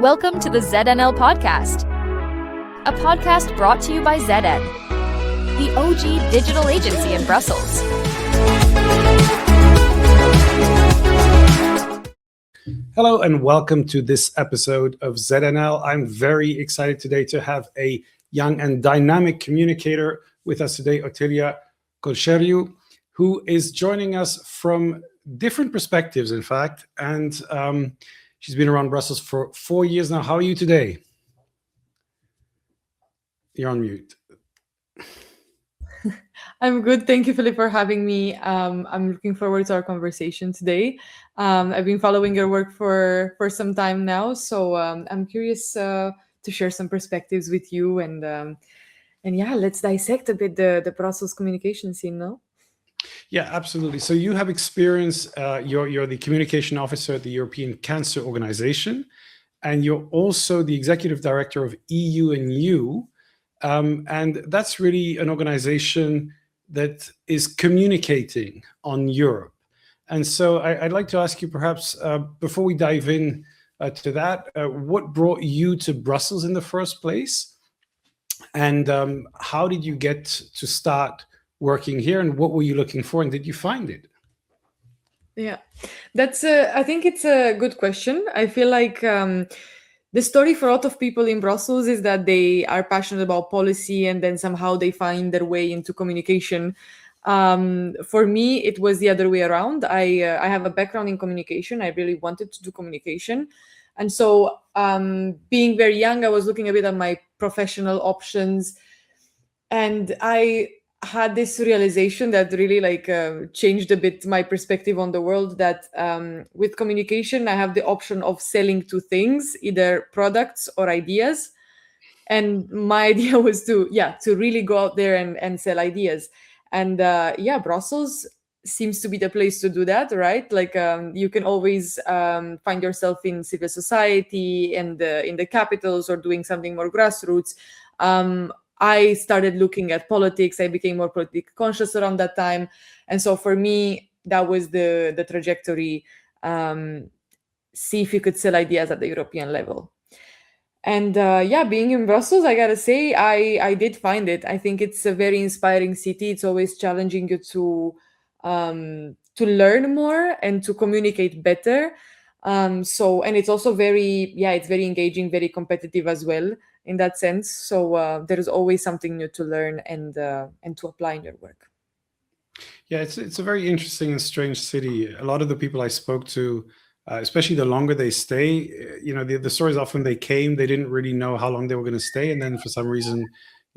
Welcome to the ZNL Podcast, a podcast brought to you by ZN, the OG digital agency in Brussels. Hello and welcome to this episode of ZNL. I'm very excited today to have a young and dynamic communicator with us today, Otilia Colceriu, who is joining us from different perspectives, in fact, and she's been around Brussels for 4 years now. How are you today? You're on mute. I'm good. Thank you, Philip, for having me. I'm looking forward to our conversation today. I've been following your work for some time now, so I'm curious to share some perspectives with you. And yeah, let's dissect a bit the Brussels communication scene, no? Yeah, absolutely. So you have experience, you're the communication officer at the European Cancer Organization, and you're also the executive director of EU&U. And that's really an organization that is communicating on Europe. And so I'd like to ask you perhaps, before we dive in to that, what brought you to Brussels in the first place? And how did you get to start working here, and what were you looking for, and did you find it? Yeah, that's I think it's a good question. I feel like the story for a lot of people in Brussels is that they are passionate about policy and then somehow they find their way into communication. For me, it was the other way around. I have a background in communication. I really wanted to do communication. And so being very young, I was looking a bit at my professional options, and I had this realization that really changed a bit my perspective on the world, that with communication I have the option of selling two things, either products or ideas. And my idea was to really go out there and sell ideas. And Brussels seems to be the place to do that, right? You can always find yourself in civil society and in the capitals, or doing something more grassroots. I started looking at politics. I became more politically conscious around that time. And so for me, that was the trajectory. See if you could sell ideas at the European level. And being in Brussels, I gotta say, I did find it. I think it's a very inspiring city. It's always challenging you to learn more and to communicate better. And it's also it's very engaging, very competitive as well in that sense. So there is always something new to learn and to apply in your work. Yeah, it's a very interesting and strange city. A lot of the people I spoke to, especially the longer they stay, the stories often they came, they didn't really know how long they were going to stay. And then for some reason,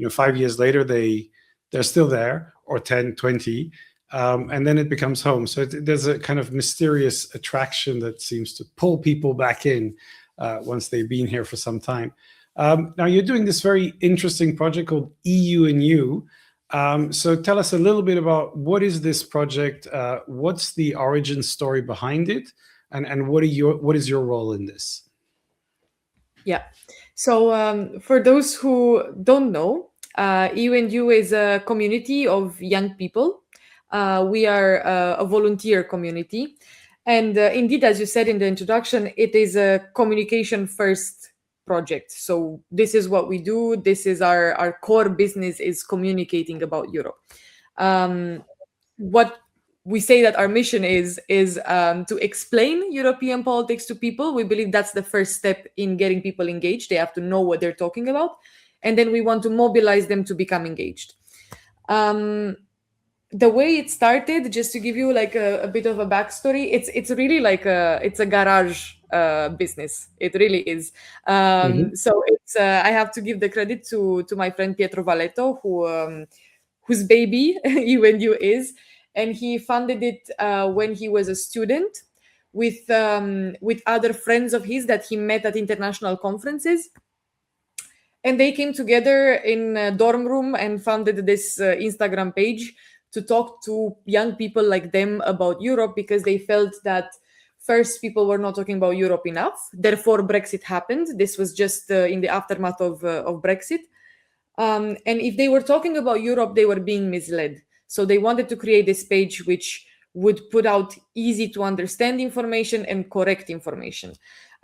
5 years later, they're still there, or 10, 20. And then it becomes home. So there's a kind of mysterious attraction that seems to pull people back in once they've been here for some time. Now you're doing this very interesting project called EU&U. So tell us a little bit about what is this project? What's the origin story behind it? And what is your role in this? Yeah. So for those who don't know, EU&U is a community of young people. We are a volunteer community. And indeed, as you said in the introduction, it is a communication first project. So this is what we do. This is our core business, is communicating about Europe. What we say that our mission is to explain European politics to people. We believe that's the first step in getting people engaged. They have to know what they're talking about. And then we want to mobilize them to become engaged. The way it started, just to give you a bit of a backstory, it's really it's a garage business. It really is. So it's I have to give the credit to my friend Pietro Valletto, whose baby EU&U is, and he funded it when he was a student with other friends of his that he met at international conferences. And they came together in a dorm room and founded this Instagram page to talk to young people like them about Europe, because they felt that first, people were not talking about Europe enough. Therefore, Brexit happened. This was just in the aftermath of Brexit. And if they were talking about Europe, they were being misled. So they wanted to create this page which would put out easy to understand information and correct information.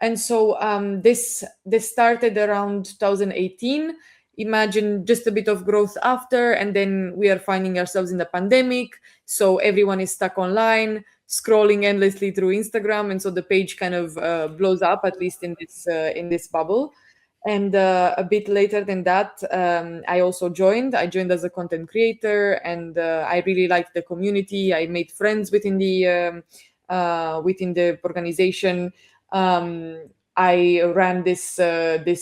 And so this started around 2018. Imagine just a bit of growth after, and then we are finding ourselves in the pandemic, so everyone is stuck online scrolling endlessly through Instagram, and so the page kind of blows up, at least in this bubble. And a bit later than that, I also joined. I joined as a content creator, and I really liked the community. I made friends within the organization. I ran this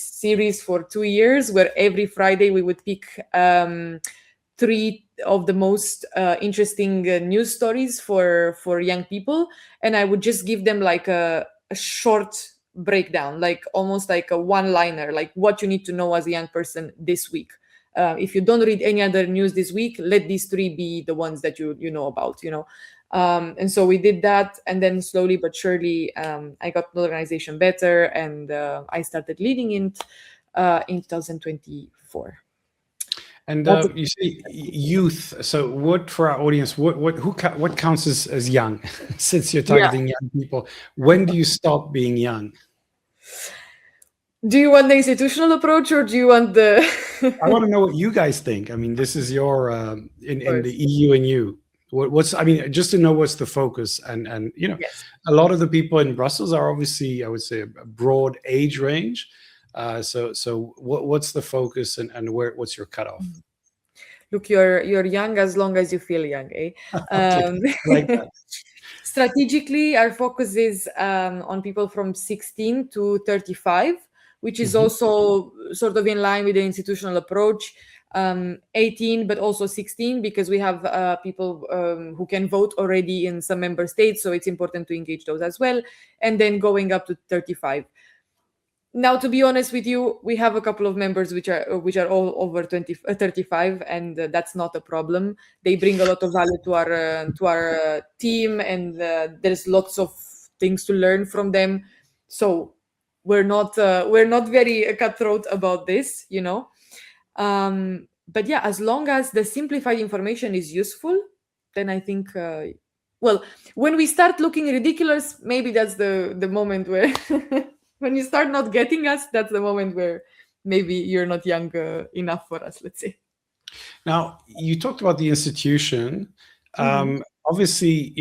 series for 2 years, where every Friday we would pick 3 of the most interesting news stories for young people, and I would just give them like a short breakdown, like almost like a one-liner, like what you need to know as a young person this week. If you don't read any other news this week, let these 3 be the ones that you know about, and so we did that, and then slowly but surely I got the organization better, and I started leading it in 2024. And you say youth. So, what for our audience? What counts as young? Since you're targeting young people, when do you stop being young? Do you want the institutional approach, or do you want the? I want to know what you guys think. I mean, this is your in the EU&U. Just to know what's the focus, and Yes. a lot of the people in Brussels are obviously, I would say, a broad age range. So what's the focus, and what's your cutoff? Look, you're young as long as you feel young, eh? Okay, like that. Strategically, our focus is on people from 16 to 35, which is also sort of in line with the institutional approach. 18, but also 16, because we have people who can vote already in some member states, so it's important to engage those as well. And then going up to 35. Now, to be honest with you, we have a couple of members which are all over 35, and that's not a problem. They bring a lot of value to our team, and there's lots of things to learn from them. So we're not very cutthroat about this, But yeah, as long as the simplified information is useful, then I think. Well, when we start looking ridiculous, maybe that's the moment where. When you start not getting us, that's the moment where maybe you're not young enough for us, let's say. Now, you talked about the institution. Obviously,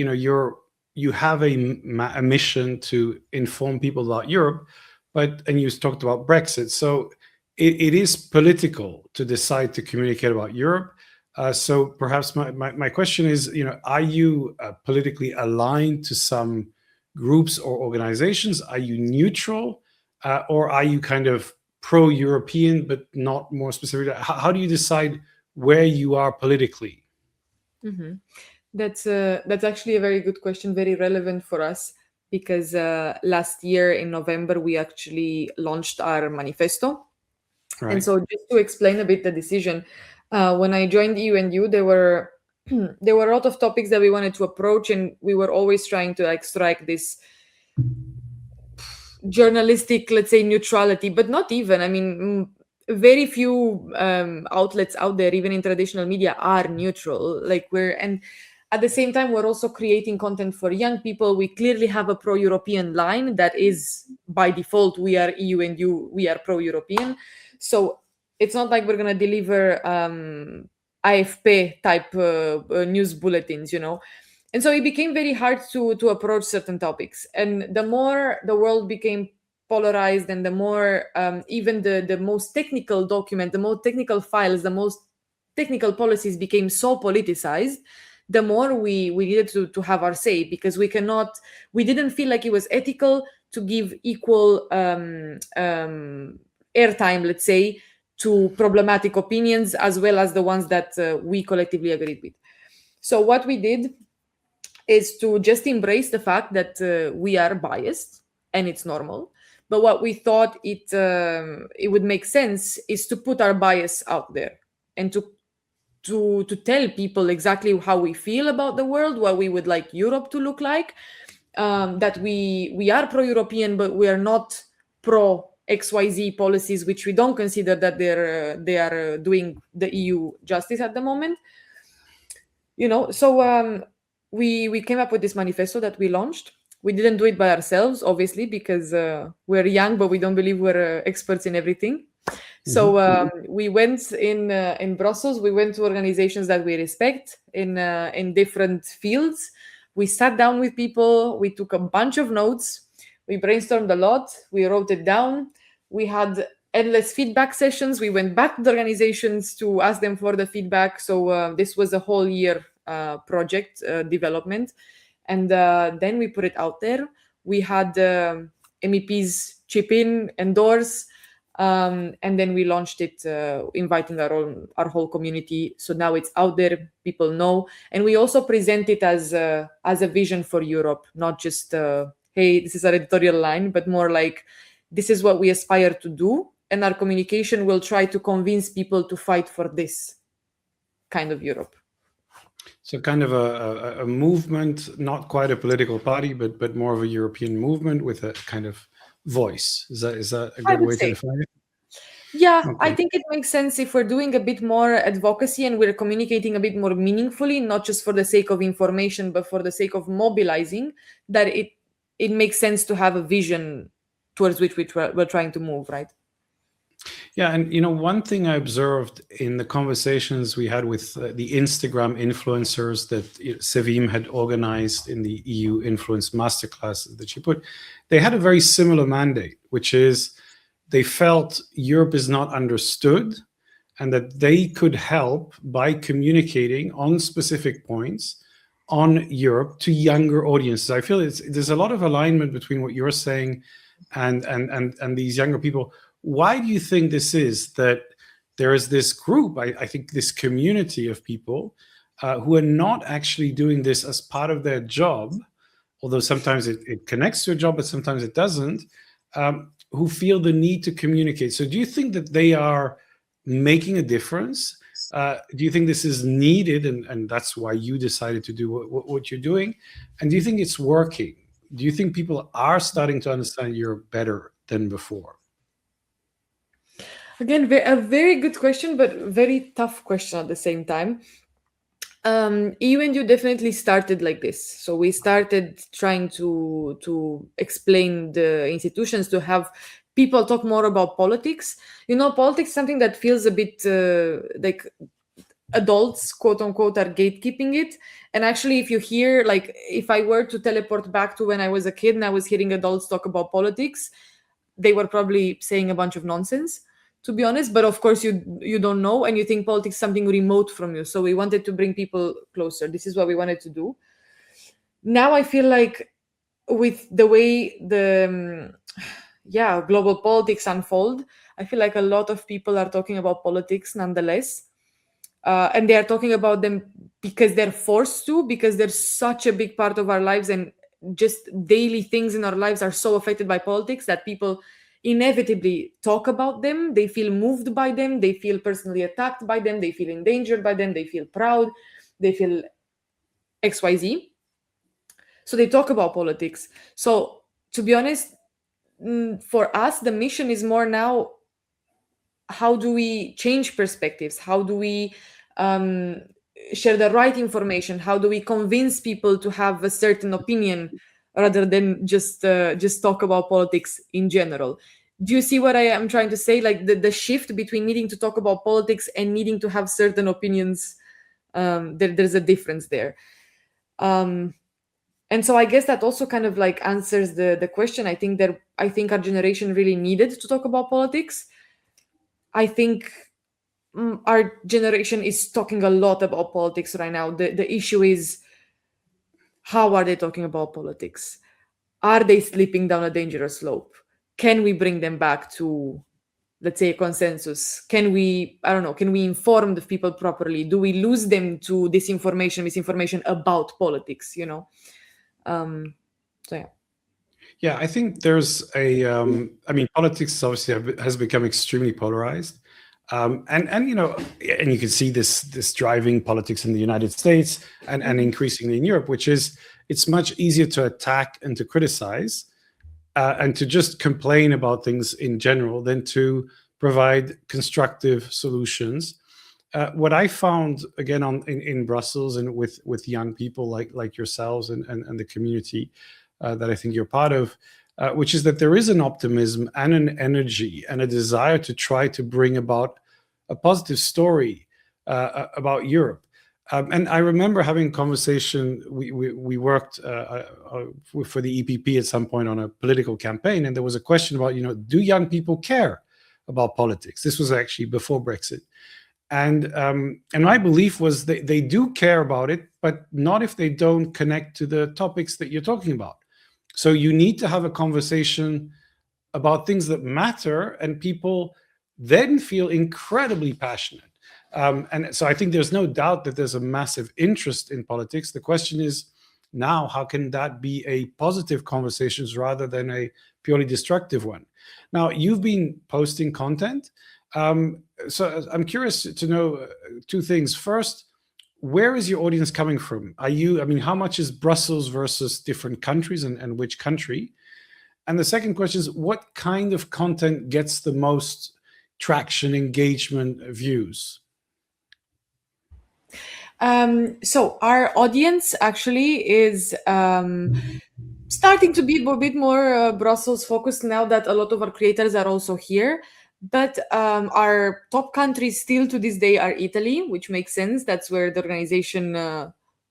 you have a mission to inform people about Europe, and you talked about Brexit. So it is political to decide to communicate about Europe. So perhaps my question is, are you politically aligned to some groups or organizations? Are you neutral, or are you kind of pro-European but not more specific? How do you decide where you are politically? That's actually a very good question, very relevant for us, because last year in November we actually launched our manifesto. Right. And so, just to explain a bit the decision, when I joined EU&U, there were a lot of topics that we wanted to approach, and we were always trying to strike this journalistic, let's say, neutrality, but not even. I mean, very few outlets out there, even in traditional media, are neutral. And at the same time, we're also creating content for young people. We clearly have a pro-European line that is, by default, we are EU&U, we are pro-European. So it's not like we're going to deliver AFP type news bulletins, And so it became very hard to approach certain topics. And the more the world became polarized, and the more even the most technical document, the most technical files, the most technical policies became so politicized, the more we needed to have our say, because we didn't feel like it was ethical to give equal airtime, let's say, to problematic opinions as well as the ones that we collectively agreed with. So what we did is to just embrace the fact that we are biased, and it's normal. But what we thought it would make sense is to put our bias out there, and to tell people exactly how we feel about the world, what we would like Europe to look like, that we are pro-European, but we are not pro XYZ policies, which we don't consider that they are doing the EU justice at the moment. So we came up with this manifesto that we launched. We didn't do it by ourselves, obviously, because we're young, but we don't believe we're experts in everything. So we went in Brussels. We went to organizations that we respect in different fields. We sat down with people. We took a bunch of notes. We brainstormed a lot. We wrote it down. We had endless feedback sessions. We went back to the organizations to ask them for the feedback. So this was a whole year project development. And then we put it out there. We had MEPs chip in, endorse, and then we launched it, inviting our whole community. So now it's out there, people know. And we also present it as a vision for Europe, not just, hey, this is our editorial line, but more like, this is what we aspire to do. And our communication will try to convince people to fight for this kind of Europe. So kind of a movement, not quite a political party, but more of a European movement with a kind of voice. Is that a good way to define it? Yeah, okay. I think it makes sense if we're doing a bit more advocacy and we're communicating a bit more meaningfully, not just for the sake of information, but for the sake of mobilizing, that it makes sense to have a vision towards which we're trying to move, right? Yeah, and one thing I observed in the conversations we had with the Instagram influencers that Sevim had organized in the EU Influence Masterclass that she put, they had a very similar mandate, which is they felt Europe is not understood and that they could help by communicating on specific points on Europe to younger audiences. I feel there's a lot of alignment between what you're saying and these younger people. Why do you think this is, that there is this group, I think this community of people who are not actually doing this as part of their job, although sometimes it connects to a job, but sometimes it doesn't, who feel the need to communicate? So do you think that they are making a difference? Do you think this is needed and that's why you decided to do what you're doing? And do you think it's working? Do you think people are starting to understand Europe better than before? Again, a very good question, but very tough question at the same time. EU&U definitely started like this. So we started trying to explain the institutions, to have people talk more about politics. Politics is something that feels a bit like adults, quote unquote, are gatekeeping it. And actually, if you hear, like, if I were to teleport back to when I was a kid and I was hearing adults talk about politics, they were probably saying a bunch of nonsense, to be honest. But of course, you don't know, and you think politics is something remote from you. So we wanted to bring people closer. This is what we wanted to do. Now I feel like with the way the global politics unfold, I feel like a lot of people are talking about politics nonetheless. And they are talking about them because they're forced to, because they're such a big part of our lives, and just daily things in our lives are so affected by politics that people inevitably talk about them. They feel moved by them. They feel personally attacked by them. They feel endangered by them. They feel proud. They feel XYZ. So they talk about politics. So to be honest, for us, the mission is more now, how do we change perspectives? How do we share the right information? How do we convince people to have a certain opinion rather than just talk about politics in general? Do you see what I am trying to say? Like the shift between needing to talk about politics and needing to have certain opinions, there's a difference there. And so I guess that also kind of like answers the question. I think our generation really needed to talk about politics. I think our generation is talking a lot about politics right now. The issue is, how are they talking about politics? Are they slipping down a dangerous slope? Can we bring them back to, let's say, a consensus? Can we inform the people properly? Do we lose them to misinformation about politics, So yeah. Yeah, I think there's politics obviously has become extremely polarized. And you can see this driving politics in the United States and increasingly in Europe, which is, it's much easier to attack and to criticize and to just complain about things in general than to provide constructive solutions. what I found again in Brussels and with young people like yourselves and the community that I think you're part of, which is that there is an optimism and an energy and a desire to try to bring about a positive story about Europe. And I remember having a conversation. We worked for the EPP at some point on a political campaign, and there was a question about, do young people care about politics? This was actually before Brexit. And my belief was they do care about it, but not if they don't connect to the topics that you're talking about. So you need to have a conversation about things that matter, and people then feel incredibly passionate. And so I think there's no doubt that there's a massive interest in politics. The question is now, how can that be a positive conversation rather than a purely destructive one? Now, you've been posting content. So I'm curious to know two things. First, where is your audience coming from? How much is Brussels versus different countries, and which country? And the second question is, what kind of content gets the most traction, engagement, views? So our audience actually is starting to be a bit more Brussels focused now that a lot of our creators are also here. But our top countries still to this day are Italy, which makes sense. That's where the organization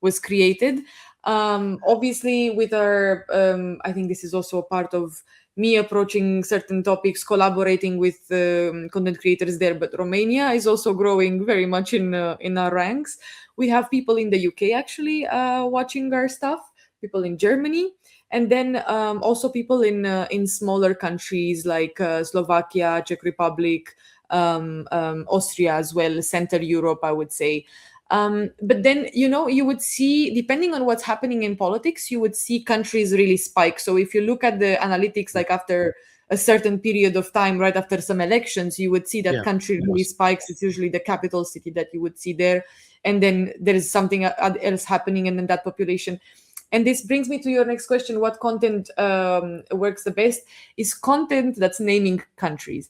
was created. Obviously, with our, I think this is also a part of me approaching certain topics, collaborating with content creators there. But Romania is also growing very much in our ranks. We have people in the UK actually watching our stuff, people in Germany. And then also people in smaller countries like Slovakia, Czech Republic, Austria as well, Central Europe, I would say. But then, you would see, depending on what's happening in politics, you would see countries really spike. So if you look at the analytics, like after a certain period of time, right after some elections, you would see that country really spikes. It's usually the capital city that you would see there. And then there is something else happening in that population. And this brings me to your next question. What content works the best? Is content that's naming countries.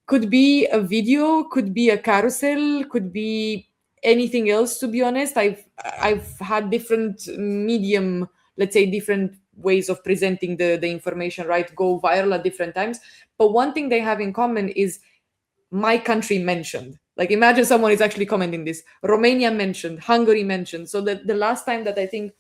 Could be a video, could be a carousel, could be anything else, to be honest. I've had different medium, let's say different ways of presenting the information, right? Go viral at different times. But one thing they have in common is my country mentioned. Like imagine someone is actually commenting this. Romania mentioned, Hungary mentioned. So the last time that I think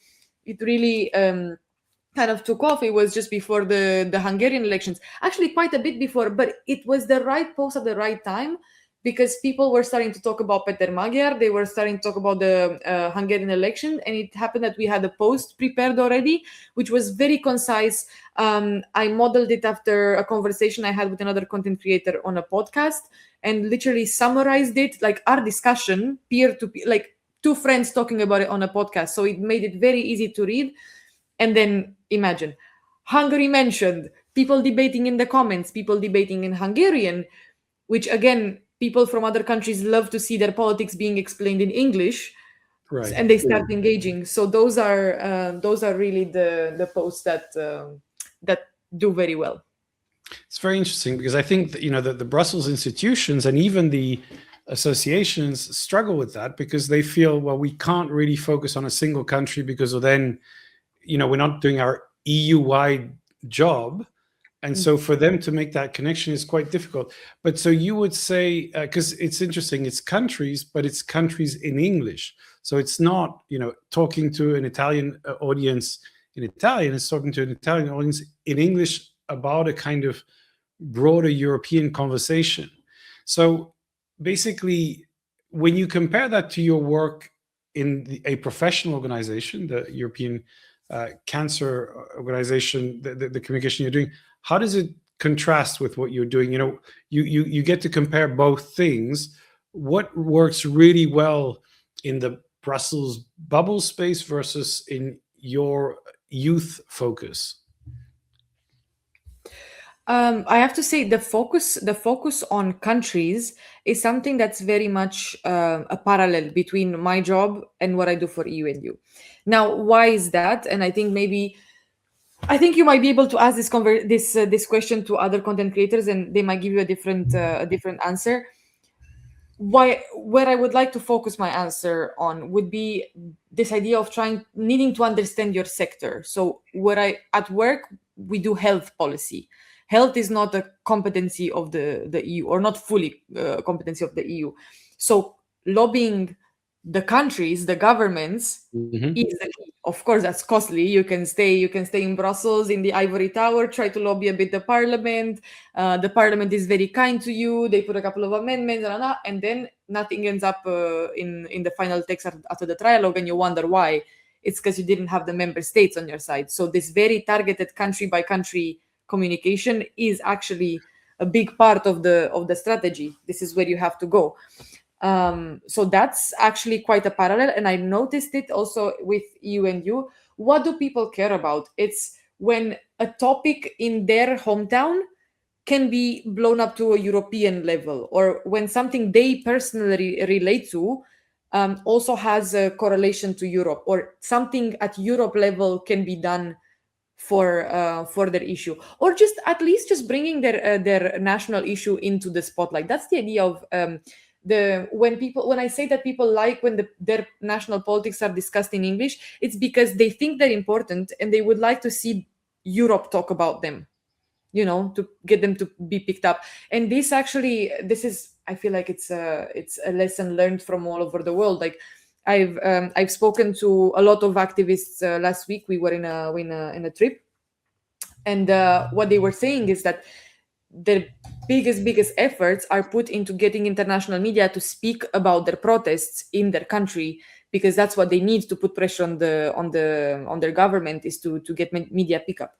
it really kind of took off, it was just before the Hungarian elections, actually quite a bit before, but it was the right post at the right time because people were starting to talk about Peter Magyar, they were starting to talk about the Hungarian election, and it happened that we had a post prepared already, which was very concise. I modeled it after a conversation I had with another content creator on a podcast and literally summarized it, like our discussion, peer to peer, like two friends talking about it on a podcast. So it made it very easy to read. And then imagine Hungary mentioned, people debating in the comments, people debating in Hungarian, which again, people from other countries love to see their politics being explained in English, right? And they start engaging. So those are really the posts that do very well. It's very interesting because I think that, the Brussels institutions and even the associations struggle with that because they feel, well, we can't really focus on a single country because then, we're not doing our EU-wide job. And so for them to make that connection is quite difficult. But so you would say, because it's interesting, it's countries, but it's countries in English. So it's not, talking to an Italian audience in Italian, it's talking to an Italian audience in English about a kind of broader European conversation. So basically, when you compare that to your work in a professional organization, the European Cancer Organization, the communication you're doing, how does it contrast with what you're doing? You get to compare both things. What works really well in the Brussels bubble space versus in your youth focus? I have to say the focus on countries is something that's very much a parallel between my job and what I do for EU&U. Now, why is that? And I think you might be able to ask this question to other content creators, and they might give you a different answer. where I would like to focus my answer on would be this idea of needing to understand your sector. So at work, we do health policy. Health is not a competency of the EU, or not fully competency of the EU. So lobbying the countries, the governments, is the key. Of course, that's costly. You can stay in Brussels in the ivory tower, try to lobby a bit the parliament. The parliament is very kind to you. They put a couple of amendments, and then nothing ends up in the final text after the trialogue, and you wonder why. It's because you didn't have the member states on your side. So this very targeted country by country communication is actually a big part of the strategy. This is where you have to go. So that's actually quite a parallel, and I noticed it also with EU&U. What do people care about? It's when a topic in their hometown can be blown up to a European level, or when something they personally relate to also has a correlation to Europe, or something at Europe level can be done for their issue, or just at least just bringing their national issue into the spotlight. That's the idea of when I say that people like when their national politics are discussed in English, it's because they think they're important and they would like to see Europe talk about them, to get them to be picked up. And this is, I feel like it's a lesson learned from all over the world. Like I've spoken to a lot of activists last week. We were in a trip, and what they were saying is that the biggest efforts are put into getting international media to speak about their protests in their country, because that's what they need to put pressure on their government, is to get media pickup.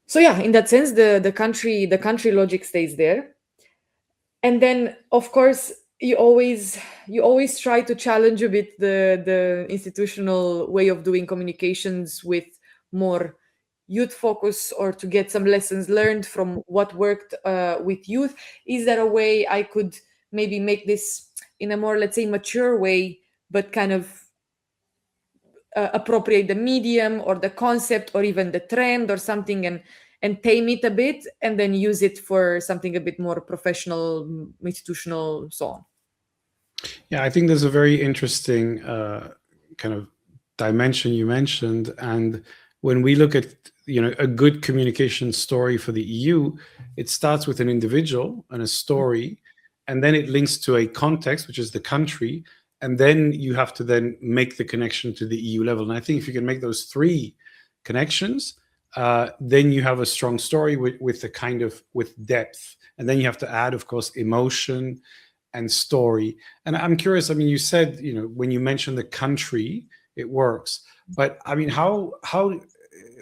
So yeah, in that sense, the country logic stays there. And then of course you always try to challenge a bit the institutional way of doing communications with more youth focus, or to get some lessons learned from what worked with youth. Is there a way I could maybe make this in a more, let's say, mature way, but kind of appropriate the medium or the concept or even the trend or something, and tame it a bit, and then use it for something a bit more professional, institutional, so on? Yeah, I think there's a very interesting kind of dimension you mentioned. And when we look at a good communication story for the EU, it starts with an individual and a story, and then it links to a context, which is the country, and then you have to then make the connection to the EU level. And I think if you can make those three connections, then you have a strong story with depth. And then you have to add, of course, emotion and story. And I'm curious, I mean, you said, when you mention the country, it works. But I mean,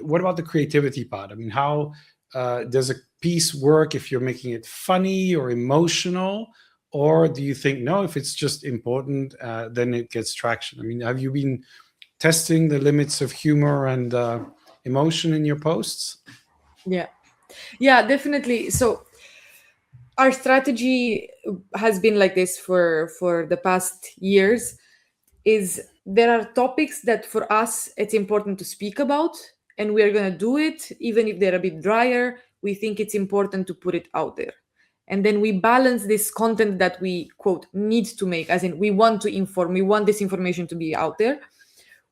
what about the creativity part? I mean, how does a piece work if you're making it funny or emotional? Or do you think, no, if it's just important, then it gets traction? I mean, have you been testing the limits of humor and emotion in your posts? Yeah, definitely. So our strategy has been like this for the past years. Is there are topics that for us it's important to speak about, and we are going to do it even if they're a bit drier. We think it's important to put it out there, and then we balance this content that we, quote, need to make, as in we want to inform, we want this information to be out there,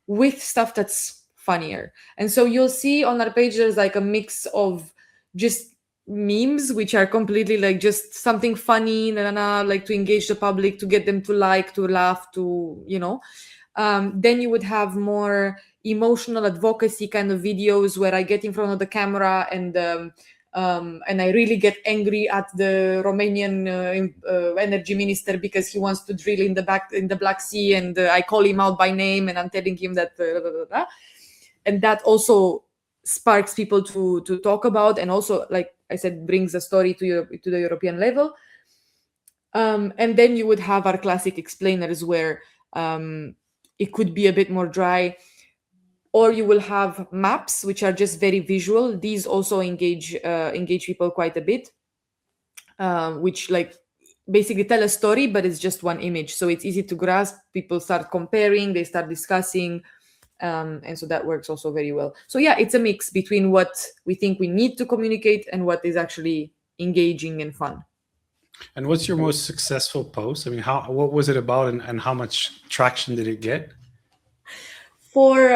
with stuff that's funnier. And so you'll see on our page there's like a mix of just memes, which are completely like just something funny, like to engage the public, to get them to laugh, to then you would have more emotional advocacy kind of videos where I get in front of the camera and I really get angry at the Romanian energy minister because he wants to drill in the Black Sea, and I call him out by name and I'm telling him that and that also sparks people to talk about, and also, like I said, brings the story to the European level. And then you would have our classic explainers where it could be a bit more dry, or you will have maps which are just very visual. These also engage people quite a bit, which like basically tell a story, but it's just one image, so it's easy to grasp. People start comparing, they start discussing, and so that works also very well. So yeah, it's a mix between what we think we need to communicate and what is actually engaging and fun. And what's your most successful post? I mean, what was it about, and how much traction did it get? For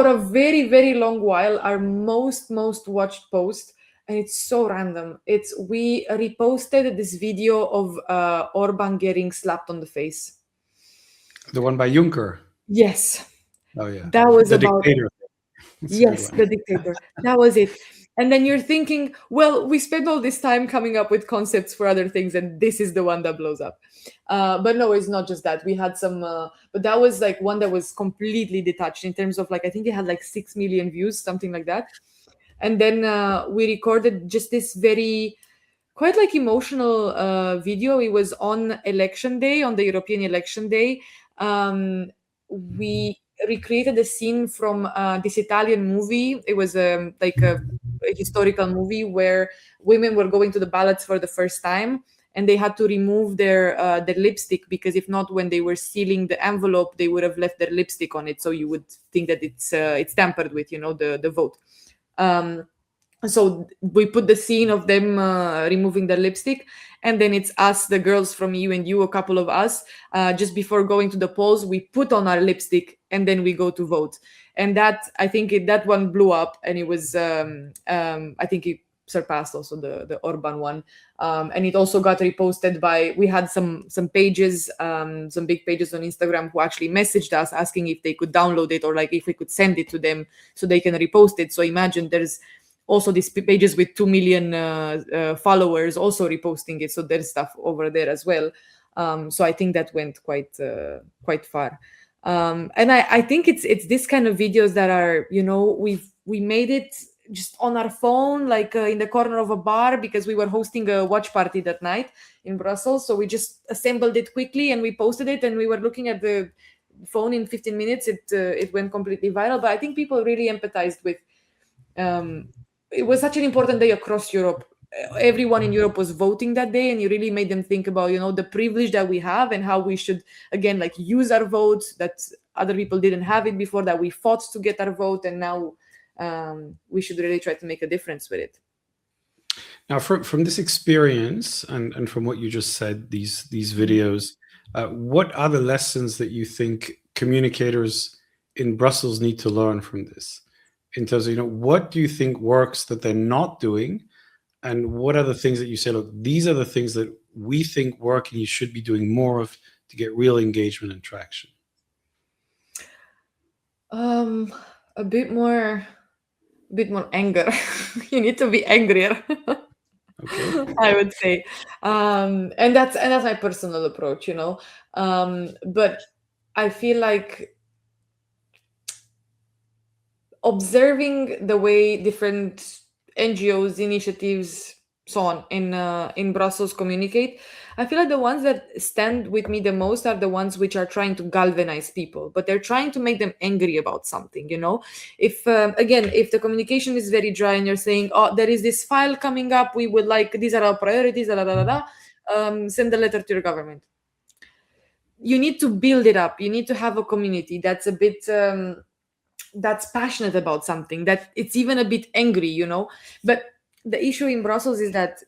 a very very long while, our most watched post, and it's so random. It's we reposted this video of Orban getting slapped on the face. The one by Juncker. Yes, Oh yeah, that was the about dictator. That's a good yes, one. the dictator. That was it. And then you're thinking, well, we spent all this time coming up with concepts for other things, and this is the one that blows up. But no, it's not just that. We had some, but that was like one that was completely detached in terms of like, I think it had like 6 million views, something like that. And then we recorded just this very, quite like emotional video. It was on election day, on the European election day. We recreated a scene from this Italian movie. It was like a historical movie where women were going to the ballots for the first time, and they had to remove their lipstick, because if not, when they were sealing the envelope, they would have left their lipstick on it. So you would think that it's tampered with, the vote. So we put the scene of them removing their lipstick, and then it's us, the girls from EU&U, a couple of us, just before going to the polls, we put on our lipstick and then we go to vote. And that, I think that one blew up, and it was I think it surpassed also the Orban one, and it also got reposted by, we had some pages, some big pages on Instagram who actually messaged us asking if they could download it, or like if we could send it to them so they can repost it. So imagine there's also these pages with 2 million followers also reposting it, so there's stuff over there as well. So I think that went quite far. And I think it's this kind of videos that are, we made it just on our phone, like in the corner of a bar, because we were hosting a watch party that night in Brussels. So we just assembled it quickly and we posted it, and we were looking at the phone in 15 minutes. It went completely viral. But I think people really empathized with, it was such an important day across Europe. Everyone in Europe was voting that day, and you really made them think about, the privilege that we have and how we should, again, like use our votes, that other people didn't have it before, that we fought to get our vote, and now we should really try to make a difference with it. Now, from this experience and from what you just said, these videos, what are the lessons that you think communicators in Brussels need to learn from this? In terms of, what do you think works that they're not doing? And what are the things that you say, look, these are the things that we think work and you should be doing more of to get real engagement and traction? A bit more anger. You need to be angrier. Okay. I would say. And that's my personal approach, but I feel like observing the way different NGOs, initiatives, so on in Brussels communicate, I feel like the ones that stand with me the most are the ones which are trying to galvanize people, but they're trying to make them angry about something. If again, if the communication is very dry and you're saying, oh, there is this file coming up, we would like, these are our priorities, send a letter to your government. You need to build it up. You need to have a community that's a bit that's passionate about something, that it's even a bit angry, but the issue in Brussels is that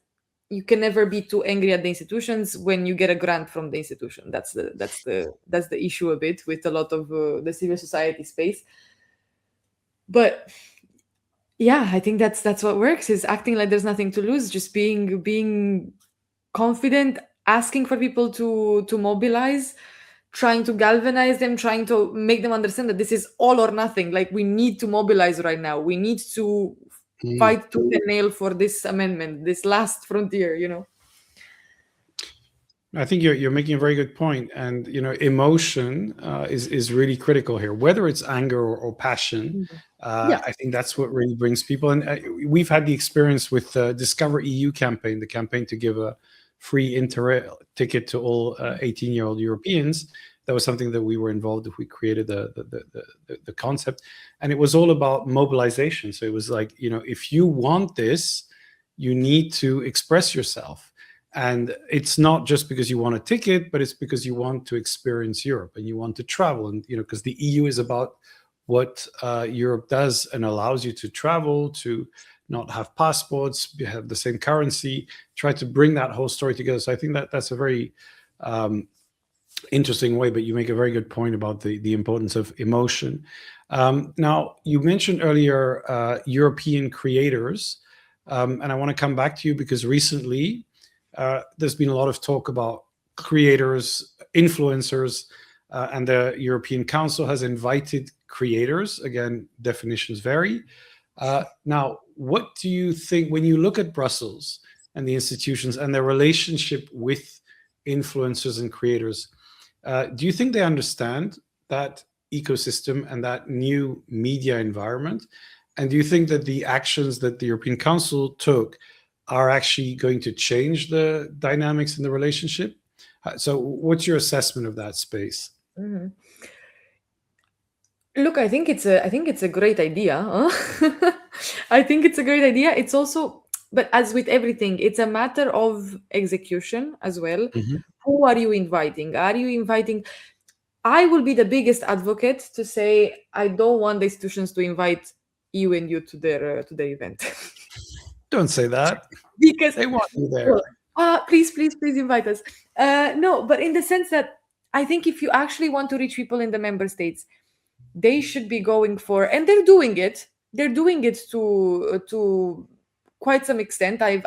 you can never be too angry at the institutions when you get a grant from the institution. That's the issue a bit with a lot of the civil society space. But yeah, I think that's what works, is acting like there's nothing to lose, just being confident, asking for people to mobilize, trying to galvanize them, trying to make them understand that this is all or nothing. Like, we need to mobilize right now. We need to fight tooth and nail for this amendment, this last frontier. I think you're making a very good point, and emotion is really critical here. Whether it's anger or passion, I think that's what really brings people. And we've had the experience with the Discover EU campaign, the campaign to give a free Interrail ticket to all 18-year-old Europeans. That was something that we were involved with. We created the concept, and it was all about mobilization. So it was like, if you want this, you need to express yourself. And it's not just because you want a ticket, but it's because you want to experience Europe and you want to travel. And, because the EU is about what Europe does and allows you to travel, to not have passports, have the same currency, try to bring that whole story together. So I think that that's a very interesting way, but you make a very good point about the importance of emotion. Now, you mentioned earlier European creators, and I want to come back to you because recently there's been a lot of talk about creators, influencers, and the European Council has invited creators. Again, definitions vary. Now, what do you think when you look at Brussels and the institutions and their relationship with influencers and creators? Do you think they understand that ecosystem and that new media environment? And do you think that the actions that the European Council took are actually going to change the dynamics in the relationship? So what's your assessment of that space? Mhm. Look, I think it's a great idea. Huh? I think it's a great idea. It's also, but as with everything, it's a matter of execution as well. Mhm. Who are you inviting? Are you inviting? I will be the biggest advocate to say I don't want the institutions to invite EU&U to their event. Don't say that. Because They want you there. please, please, please invite us. No, but in the sense that I think if you actually want to reach people in the member states, they should be going for, and they're doing it. They're doing it to quite some extent. I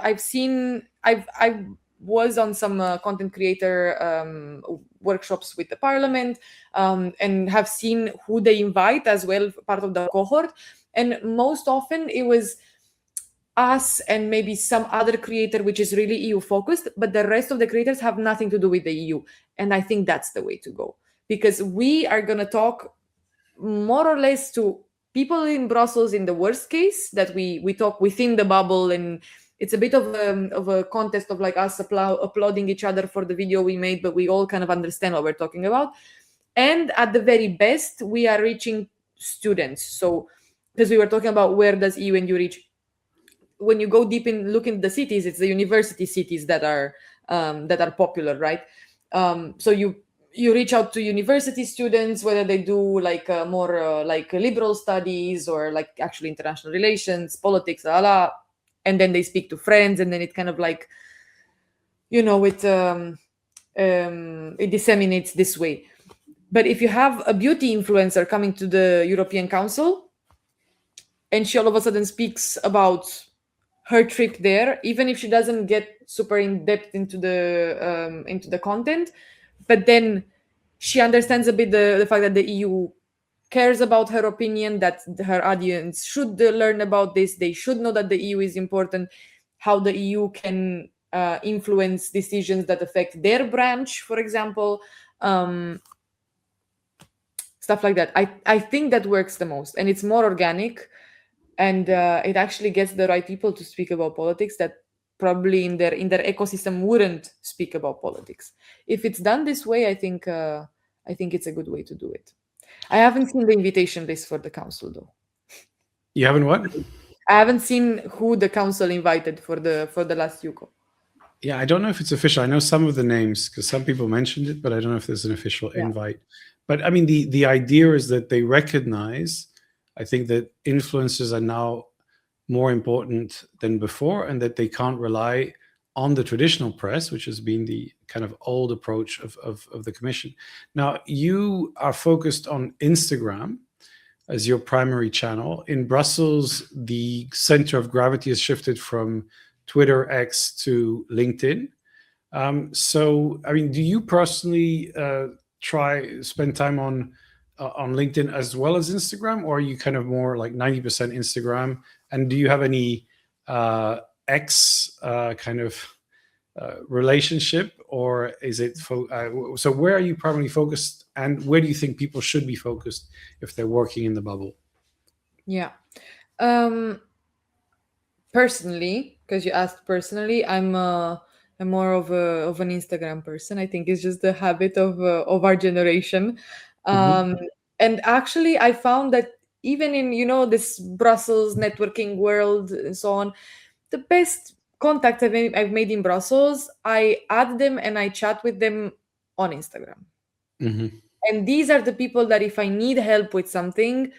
was on some content creator workshops with the parliament, and have seen who they invite as well, part of the cohort. And most often it was us and maybe some other creator which is really EU focused, but the rest of the creators have nothing to do with the EU. And I think that's the way to go, because we are going to talk more or less to people in Brussels in the worst case, that we talk within the bubble, and it's a bit of a contest of like us applauding each other for the video we made, but we all kind of understand what we're talking about. And at the very best, we are reaching students. So because we were talking about where does EU&U reach, when you go deep in look in the cities, it's the university cities that are popular, right? So you reach out to university students, whether they do like more like liberal studies or like actually international relations, politics, and then they speak to friends, and then it kind of like, it disseminates this way. But if you have a beauty influencer coming to the European Council and she all of a sudden speaks about her trip there, even if she doesn't get super in depth into the content, but then she understands a bit the fact that the EU cares about her opinion, that her audience should learn about this, they should know that the EU is important, how the EU can influence decisions that affect their branch, for example, stuff like that. I think that works the most, and it's more organic, and it actually gets the right people to speak about politics that probably in their ecosystem wouldn't speak about politics. If it's done this way, I think it's a good way to do it. I haven't seen the invitation list for the council though. You haven't what? I haven't seen who the council invited for the last UCO. Yeah, I don't know if it's official. I know some of the names because some people mentioned it, but I don't know if there's an official invite. But I mean, the idea is that they recognize, I think, that influencers are now more important than before, and that they can't rely on the traditional press, which has been the kind of old approach of the Commission. Now, you are focused on Instagram as your primary channel. In Brussels, the center of gravity has shifted from Twitter, X to LinkedIn. So, I mean, do you personally spend time on LinkedIn as well as Instagram, or are you kind of more like 90% Instagram? And do you have any X kind of relationship, or is it so where are you primarily focused, and where do you think people should be focused if they're working in the bubble? Yeah. Personally, because you asked personally, I'm more of an Instagram person. I think it's just the habit of our generation. And actually, I found that even in this Brussels networking world and so on, the best contact I've made in Brussels, I add them and I chat with them on Instagram. And these are the people that if I need help with something,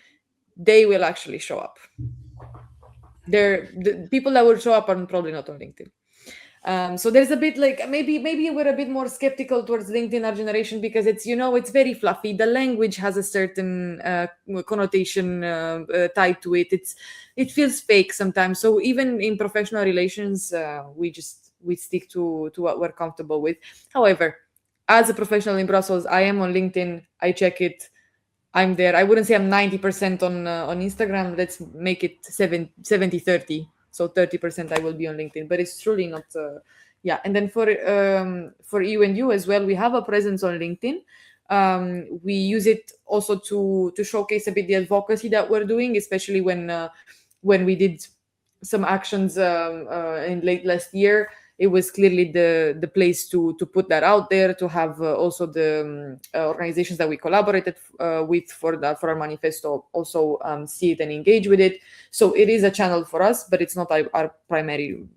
they will actually show up. they're the people that will show up are probably not on LinkedIn. So there's a bit like maybe we're a bit more skeptical towards LinkedIn, our generation, because it's it's very fluffy. The language has a certain connotation tied to it. It feels fake sometimes. So even in professional relations, we stick to what we're comfortable with. However, as a professional in Brussels, I am on LinkedIn. I check it. I'm there. I wouldn't say I'm 90% on Instagram. Let's make it 70-30. So 30% I will be on LinkedIn, but it's truly not. Yeah. And then for EU&U as well, we have a presence on LinkedIn. We use it also to showcase a bit the advocacy that we're doing, especially when we did some actions in late last year. It was clearly the place to put that out there, to have also the organizations that we collaborated with for our manifesto also see it and engage with it. So it is a channel for us, but it's not our primary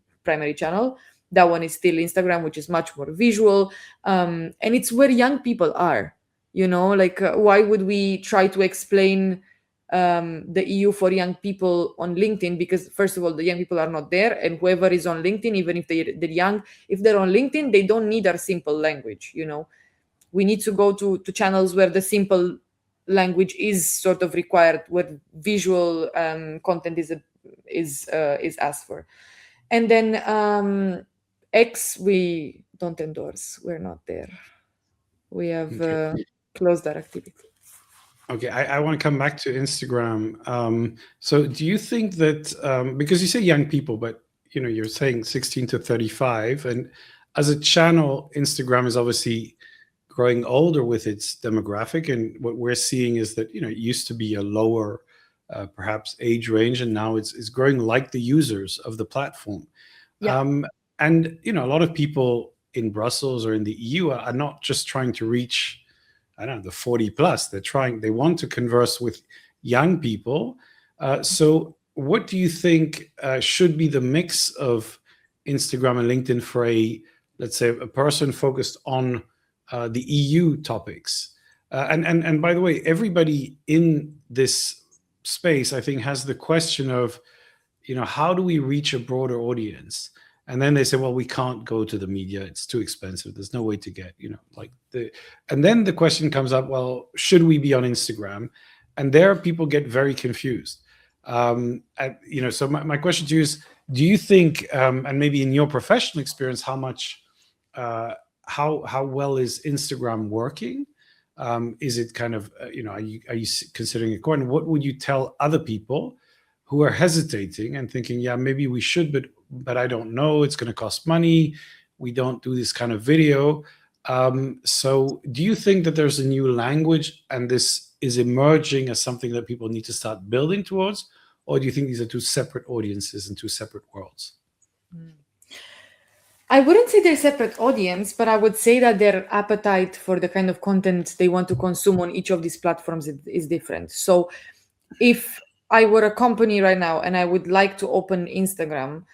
channel. That one is still Instagram, which is much more visual, and it's where young people are. Why would we try to explain the EU for young people on LinkedIn? Because first of all, the young people are not there, and whoever is on LinkedIn, even if they're young, if they're on LinkedIn, they don't need our simple language. We need to go to channels where the simple language is sort of required, where visual content is asked for. And then X, we don't endorse. We're not there. We have closed that activity. Okay, I want to come back to Instagram. So do you think that, because you say young people, but you're saying 16 to 35, and as a channel, Instagram is obviously growing older with its demographic, and what we're seeing is that it used to be a lower perhaps age range, and now it's growing like the users of the platform. Yeah. And a lot of people in Brussels or in the EU are not just trying to reach, I don't know, the 40 plus. They want to converse with young people. So what do you think should be the mix of Instagram and LinkedIn for let's say, a person focused on the EU topics? And by the way, everybody in this space, I think, has the question of, how do we reach a broader audience? And then they say, well, we can't go to the media. It's too expensive. There's no way to get, and then the question comes up, well, should we be on Instagram? And there people get very confused. So my question to you is, do you think, and maybe in your professional experience, how well is Instagram working? Is it kind of, are you considering it core? And what would you tell other people who are hesitating and thinking, yeah, maybe we should, but I don't know, it's going to cost money. We don't do this kind of video. So do you think that there's a new language and this is emerging as something that people need to start building towards? Or do you think these are two separate audiences and two separate worlds? I wouldn't say they're separate audience, but I would say that their appetite for the kind of content they want to consume on each of these platforms is different. So if I were a company right now and I would like to open Instagram,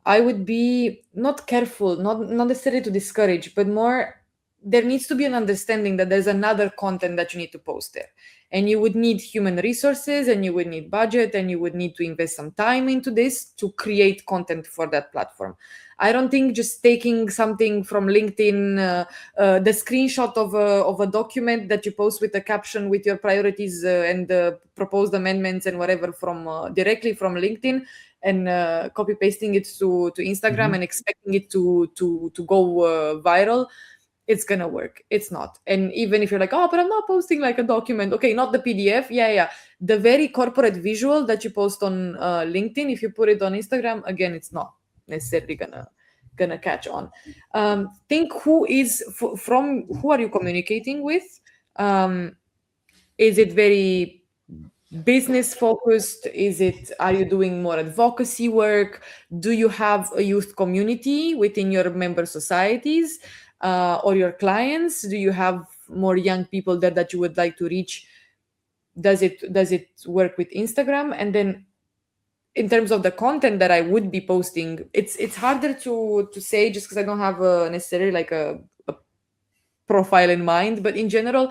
I would be not careful, not necessarily to discourage, but more there needs to be an understanding that there's another content that you need to post there. And you would need human resources, and you would need budget, and you would need to invest some time into this to create content for that platform. I don't think just taking something from LinkedIn, the screenshot of a document that you post with a caption with your priorities and proposed amendments and whatever from directly from LinkedIn, and copy pasting it to Instagram and expecting it to go viral, it's gonna work. It's not. And even if you're like, oh, but I'm not posting like a document, okay, not the PDF, yeah, the very corporate visual that you post on LinkedIn, if you put it on Instagram, again, it's not necessarily gonna catch on. Think who are you communicating with? Is it very business focused? Are you doing more advocacy work? Do you have a youth community within your member societies or your clients? Do you have more young people there that you would like to reach? Does it work with Instagram? And then in terms of the content that I would be posting, it's harder to say just because I don't have necessarily like a profile in mind, but in general,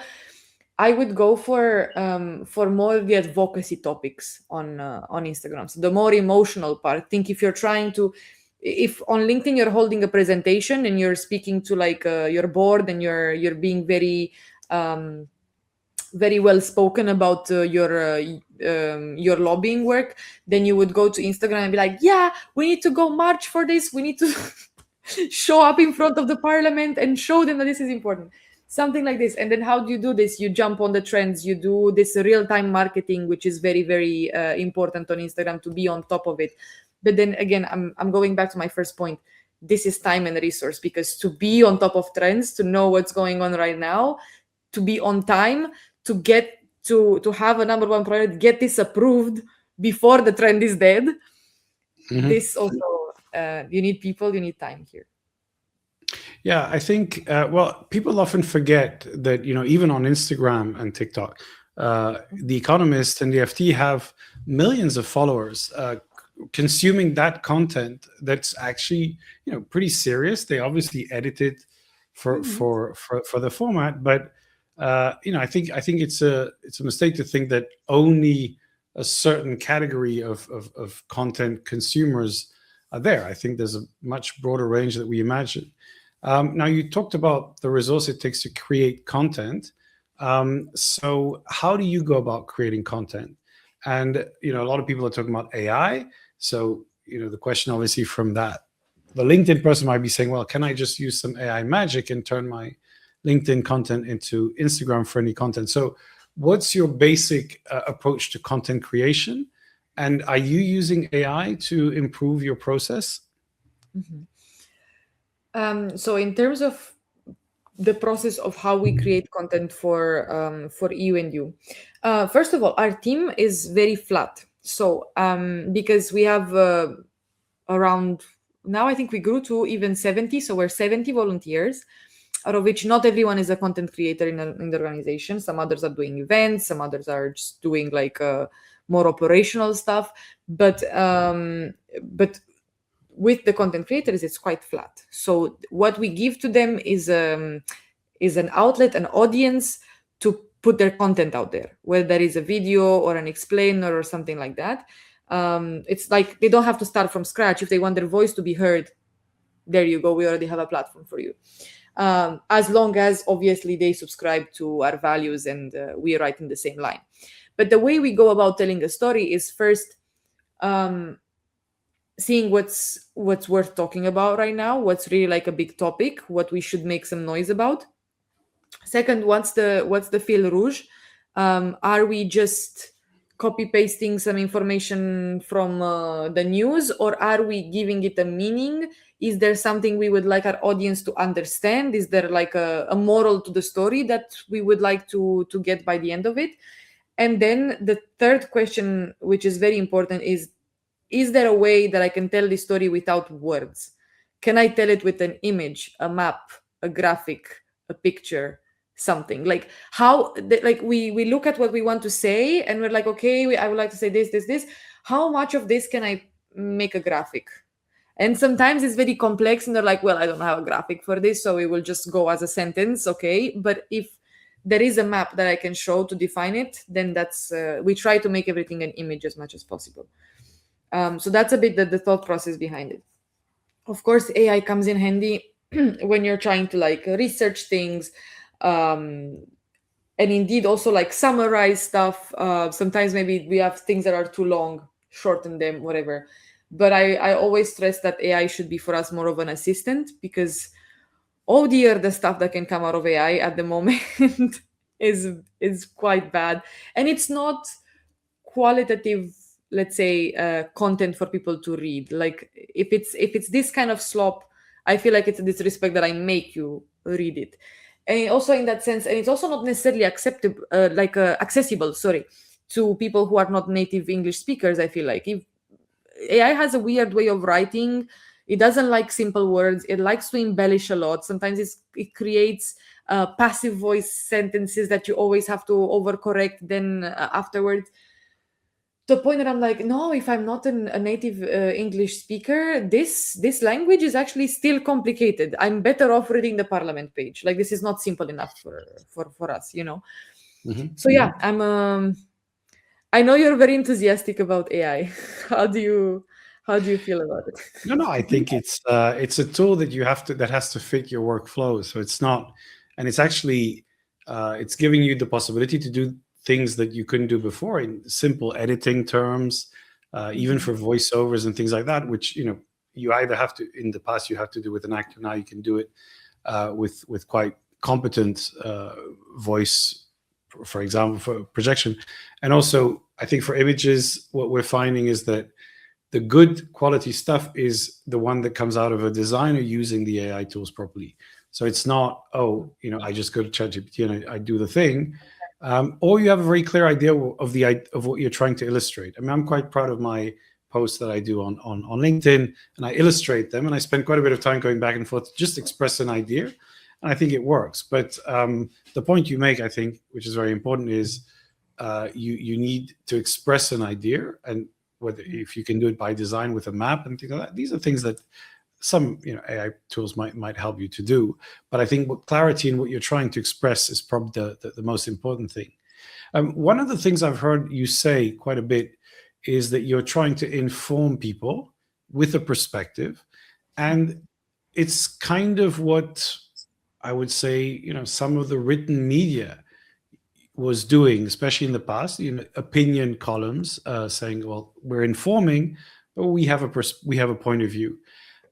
I would go for more the advocacy topics on Instagram. So the more emotional part. Think if you're trying to, if on LinkedIn you're holding a presentation and you're speaking to like your board and you're being um, very well spoken about your lobbying work, then you would go to Instagram and be like, yeah, we need to go march for this. We need to show up in front of the parliament and show them that this is important, something like this. And then how do you do this? You jump on the trends, you do this real-time marketing, which is very, very important on Instagram, to be on top of it. But then again, I'm going back to my first point. This is time and resource, because to be on top of trends, to know what's going on right now, to be on time, to get to have a number one priority, get this approved before the trend is dead. This also, you need people, you need time here. Yeah, I think, well, people often forget that, even on Instagram and TikTok, The Economist and the FT have millions of followers consuming that content that's actually, pretty serious. They obviously edit it for the format, but I think it's a mistake to think that only a certain category of content consumers are there. I think there's a much broader range that we imagine. Now, you talked about the resource it takes to create content. So how do you go about creating content? And, a lot of people are talking about AI. So, the question obviously from that, the LinkedIn person might be saying, well, can I just use some AI magic and turn my LinkedIn content into Instagram-friendly content? So what's your basic approach to content creation? And are you using AI to improve your process? So in terms of the process of how we create content for EU&U, first of all, our team is very flat. So because we have around, now I think we grew to even 70, so we're 70 volunteers, out of which not everyone is a content creator in the organization. Some others are doing events, some others are just doing like more operational stuff. But with the content creators, it's quite flat. So what we give to them is an outlet, an audience to put their content out there, whether there is a video or an explainer or something like that. It's like they don't have to start from scratch. If they want their voice to be heard, there you go. We already have a platform for you. As long as obviously they subscribe to our values and we are right in the same line. But the way we go about telling a story is first seeing what's worth talking about right now, what's really like a big topic, what we should make some noise about. Second, what's the fil rouge? Are we just copy pasting some information from the news, or are we giving it a meaning? Is there something we would like our audience to understand? Is there like a moral to the story that we would like to get by the end of it? And then the third question, which is very important, is there a way that I can tell this story without words? Can I tell it with an image, a map, a graphic, a picture, something? Like how, like we look at what we want to say and we're like, okay, I would like to say this. How much of this can I make a graphic? And sometimes it's very complex and they're like, well, I don't have a graphic for this, so we will just go as a sentence, okay? But if there is a map that I can show to define it, then that's, we try to make everything an image as much as possible. So that's a bit the thought process behind it. Of course, AI comes in handy when you're trying to like research things, and indeed also like summarize stuff. Sometimes maybe we have things that are too long, shorten them, whatever. But I always stress that AI should be for us more of an assistant, because oh dear, the stuff that can come out of AI at the moment is quite bad. And it's not qualitative, let's say, content for people to read. Like if it's this kind of slop, I feel like it's a disrespect that I make you read it. And also in that sense, and it's also not necessarily accessible, to people who are not native English speakers. I feel like if AI has a weird way of writing, it doesn't like simple words. It likes to embellish a lot. Sometimes it creates passive voice sentences that you always have to overcorrect then afterwards. To the point that I'm like, no, if I'm not a native English speaker, this language is actually still complicated. I'm better off reading the Parliament page. Like this is not simple enough for us, you know. So yeah, I know you're very enthusiastic about AI. How do you feel about it? No, I think it's a tool that that has to fit your workflow. So it's not, and it's actually it's giving you the possibility to do things that you couldn't do before in simple editing terms, even for voiceovers and things like that. Which you either have to, in the past you have to do with an actor, now you can do it with quite competent voice, for example, for projection. And also, I think for images, what we're finding is that the good quality stuff is the one that comes out of a designer using the AI tools properly. So it's not, I just go to ChatGPT and I do the thing, or you have a very clear idea of what you're trying to illustrate. I mean, I'm quite proud of my posts that I do on LinkedIn, and I illustrate them, and I spend quite a bit of time going back and forth to just express an idea, and I think it works. But the point you make, I think, which is very important, is you need to express an idea, and if you can do it by design with a map and things like that, these are things that some AI tools might help you to do. But I think what clarity in what you're trying to express is probably the most important thing. One of the things I've heard you say quite a bit is that you're trying to inform people with a perspective, and it's kind of what I would say some of the written media was doing, especially in the past, opinion columns saying, well, we're informing, but we have a point of view.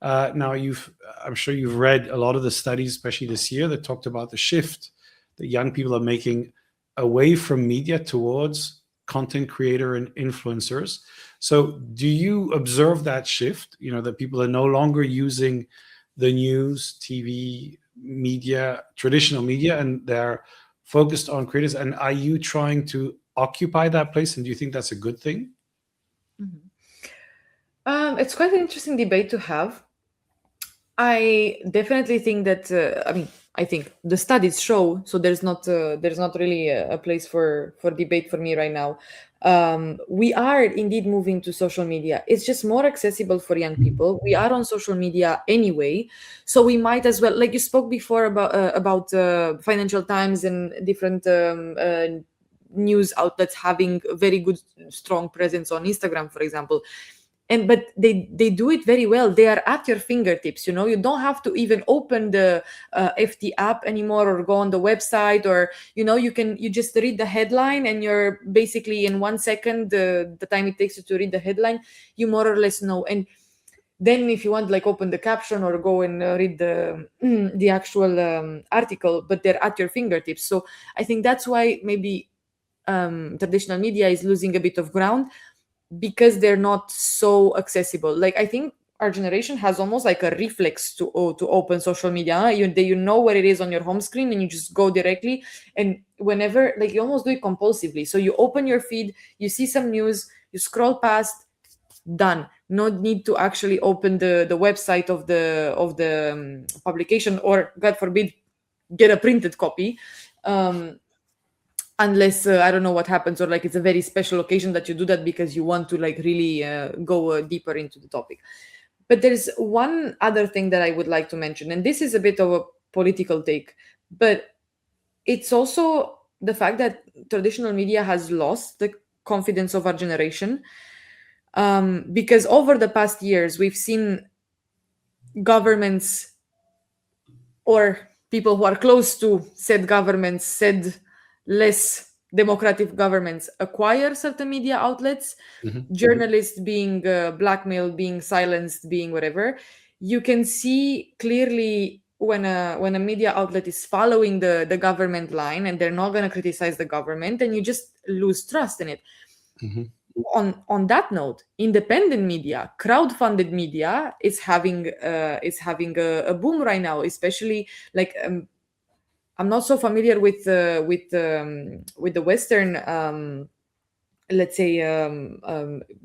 Now, I'm sure you've read a lot of the studies, especially this year, that talked about the shift that young people are making away from media towards content creator and influencers. So do you observe that shift, that people are no longer using the news, TV, media, traditional media, and they're focused on creators? And are you trying to occupy that place? And do you think that's a good thing? It's quite an interesting debate to have. I definitely think that I think the studies show, so there's not really a place for debate for me right now. We are indeed moving to social media. It's just more accessible for young people. We are on social media anyway, so we might as well, like you spoke before about Financial Times and different news outlets having a very good, strong presence on Instagram, for example. But they do it very well. They are at your fingertips. You don't have to even open the FT app anymore or go on the website, or you just read the headline, and you're basically in 1 second, the time it takes you to read the headline, you more or less know. And then if you want, like, open the caption or go and read the actual article, but they're at your fingertips. So I think that's why maybe traditional media is losing a bit of ground, because they're not so accessible. Like, I think our generation has almost like a reflex to open social media. You know where it is on your home screen, and you just go directly. And whenever, like, you almost do it compulsively. So you open your feed, you see some news, you scroll past, done. No need to actually open the website of the publication, or God forbid, get a printed copy. Unless I don't know what happens, or like it's a very special occasion that you do that because you want to, like, really go deeper into the topic. But there's one other thing that I would like to mention, and this is a bit of a political take, but it's also the fact that traditional media has lost the confidence of our generation, because over the past years we've seen governments, or people who are close to said governments, said less democratic governments, acquire certain media outlets, journalists being blackmailed, being silenced, being whatever. You can see clearly when a media outlet is following the government line, and they're not going to criticize the government, and you just lose trust in it. On that note, independent media, crowd-funded media is having a boom right now, especially, like, I'm not so familiar with the Western, let's say,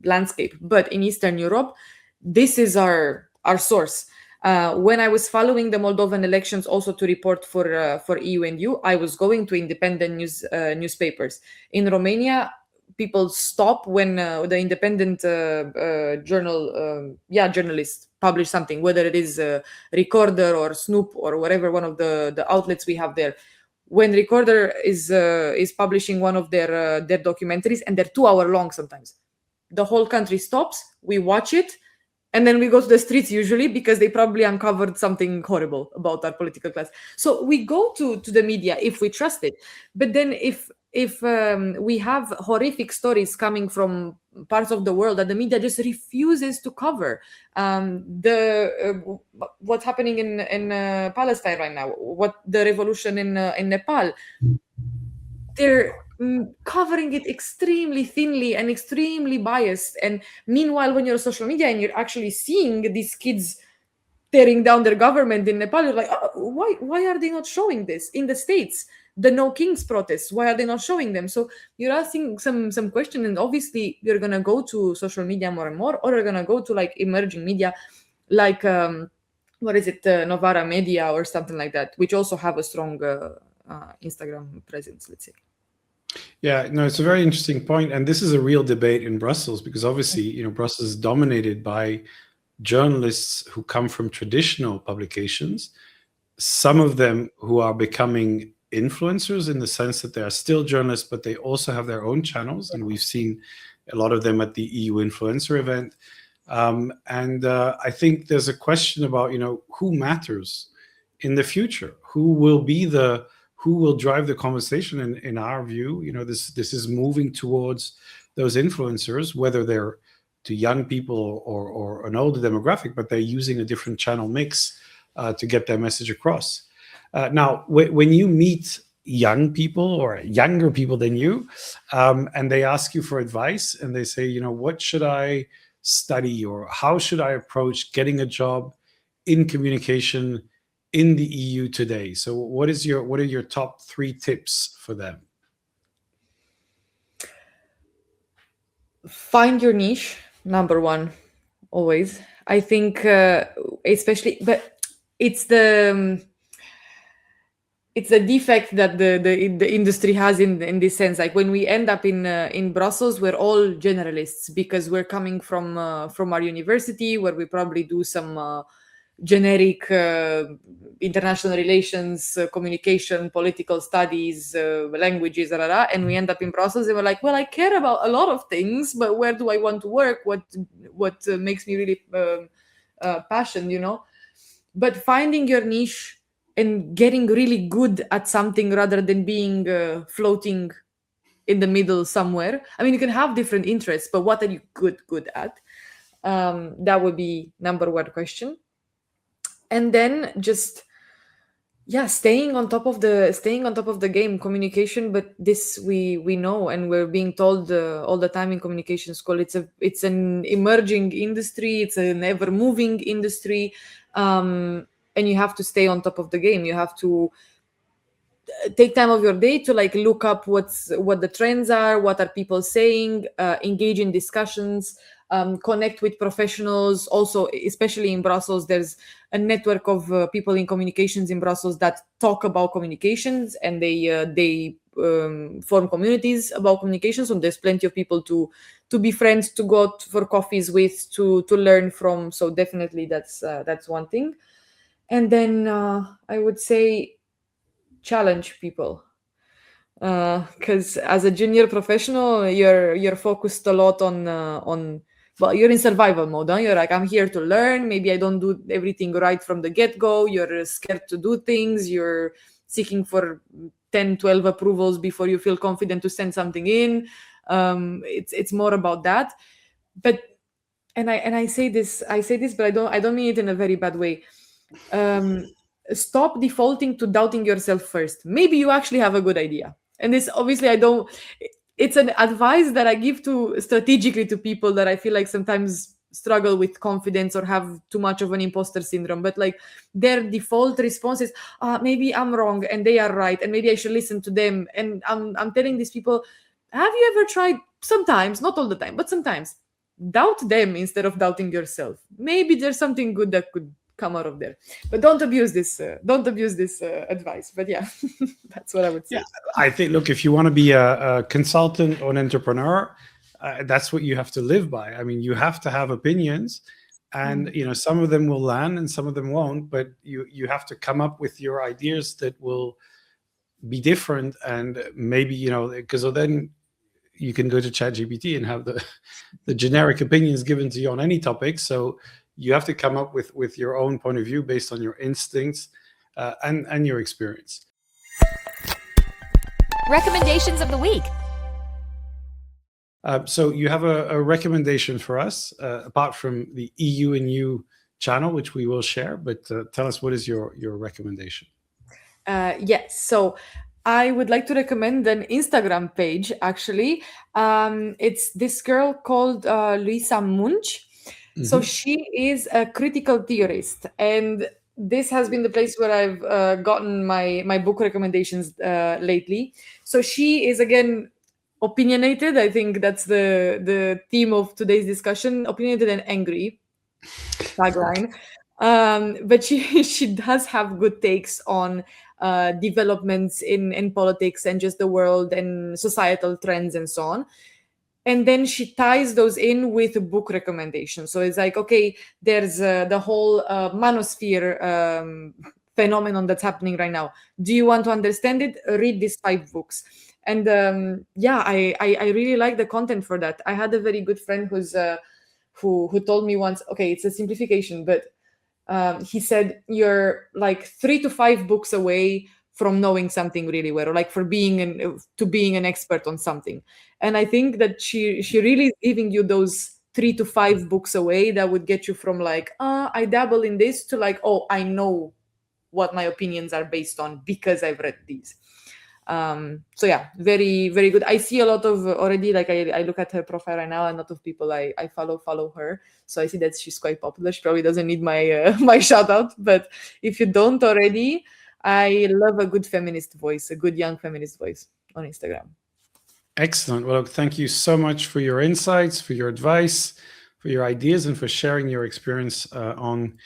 landscape, but in Eastern Europe, this is our source. When I was following the Moldovan elections, also to report for EU&U, I was going to independent newspapers. In Romania, people stop when the independent journalists publish something, whether it is Recorder or Snoop or whatever, one of the outlets we have there. when Recorder is publishing one of their documentaries, and they're 2 hour long sometimes, the whole country stops, we watch it, and then we go to the streets usually because they probably uncovered something horrible about our political class. So we go to the media if we trust it. But then if we have horrific stories coming from parts of the world that the media just refuses to cover, what's happening in Palestine right now, what the revolution in Nepal, they're covering it extremely thinly and extremely biased. And meanwhile, when you're on social media and you're actually seeing these kids tearing down their government in Nepal, you're like, oh, why are they not showing this? In the States, the No Kings protests, why are they not showing them? So you're asking some question, and obviously you're gonna go to social media more and more, or you're gonna go to like emerging media like what is it, Novara Media or something like that, which also have a strong Instagram presence, let's say. Yeah, no, it's a very interesting point, and this is a real debate in Brussels, because obviously, Brussels is dominated by journalists who come from traditional publications, some of them who are becoming influencers in the sense that they are still journalists, but they also have their own channels, and we've seen a lot of them at the EU influencer event. And I think there's a question about, who matters in the future, who will drive the conversation. In our view, this is moving towards those influencers, whether they're to young people or an older demographic, but they're using a different channel mix to get their message across. Now, when you meet young people or younger people than you, and they ask you for advice, and they say, what should I study, or how should I approach getting a job in communication in the EU today? So what are your top 3 tips for them? Find your niche, number one, always. I think especially, but it's the defect that the industry has in this sense. Like when we end up in Brussels, we're all generalists because we're coming from our university, where we probably do some generic international relations, communication, political studies, languages, and we end up in Brussels, and we're like, well, I care about a lot of things, but where do I want to work? What makes me really passionate, But finding your niche and getting really good at something rather than being floating in the middle somewhere. I mean, you can have different interests, but what are you good at? That would be number one question. And then just staying on top of the game, communication. But this we know, and we're being told all the time in communication school, it's an emerging industry, it's an ever moving industry, and you have to stay on top of the game. You have to take time of your day to like look up what the trends are, what are people saying, engage in discussions, connect with professionals. Also, especially in Brussels, there's a network of people in communications in Brussels that talk about communications, and they form communities about communications. So there's plenty of people to be friends, to go out for coffees with, to learn from. So definitely that's one thing. And then I would say challenge people, because as a junior professional, you're focused a lot on well, you're in survival mode, huh? You're like, I'm here to learn. Maybe I don't do everything right from the get-go. You're scared to do things. You're seeking for 10, 12 approvals before you feel confident to send something in. It's more about that. But and I say this, but I don't mean it in a very bad way. Stop defaulting to doubting yourself first. Maybe you actually have a good idea. And this, obviously, it's an advice that I give strategically to people that I feel like sometimes struggle with confidence or have too much of an imposter syndrome. But like their default response is, maybe I'm wrong and they are right, and maybe I should listen to them. And I'm telling these people, have you ever tried, sometimes, not all the time, but sometimes, doubt them instead of doubting yourself? Maybe there's something good that could come out of there. But don't abuse this advice. But yeah, that's what I would say. Yeah, I think, look, if you want to be a consultant or an entrepreneur, that's what you have to live by. I mean, you have to have opinions, and some of them will land and some of them won't, but you have to come up with your ideas that will be different, and maybe, because then you can go to ChatGPT and have the generic opinions given to you on any topic. So you have to come up with your own point of view based on your instincts and your experience. Recommendations of the week. So you have a recommendation for us, apart from the EU&U channel, which we will share, but tell us, what is your recommendation? Yes, so I would like to recommend an Instagram page, actually. It's this girl called Luisa Munch. So she is a critical theorist, and this has been the place where I've gotten my book recommendations lately. So she is, again, opinionated. I think that's the theme of today's discussion: opinionated and angry. Tagline. But she does have good takes on developments in politics and just the world and societal trends and so on. And then she ties those in with a book recommendation. So it's like, okay, there's the whole manosphere phenomenon that's happening right now. Do you want to understand it? Read these 5 books. And I really like the content for that. I had a very good friend who told me once, okay, it's a simplification, but he said, you're like 3 to 5 books away from knowing something really well, or like for being an expert on something. And I think that she really is giving you those 3 to 5 books away that would get you from like, I dabble in this, to like, oh, I know what my opinions are based on because I've read these. So yeah, very, very good. I see a lot of already, like I look at her profile right now, and a lot of people I follow her. So I see that she's quite popular. She probably doesn't need my my shout out, but if you don't already, I love a good feminist voice, a good young feminist voice on Instagram. Excellent. Well, thank you so much for your insights, for your advice, for your ideas, and for sharing your experience on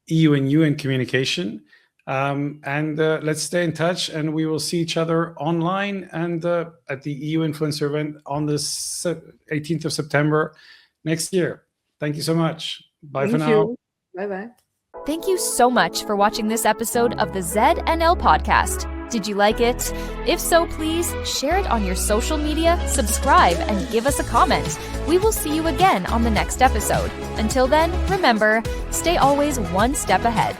EU&U and communication. And let's stay in touch, and we will see each other online and at the EU Influencer event on the 18th of September next year. Thank you so much. Bye for now. Bye-bye. Thank you so much for watching this episode of the ZNL podcast. Did you like it? If so, please share it on your social media, subscribe, and give us a comment. We will see you again on the next episode. Until then, remember, stay always one step ahead.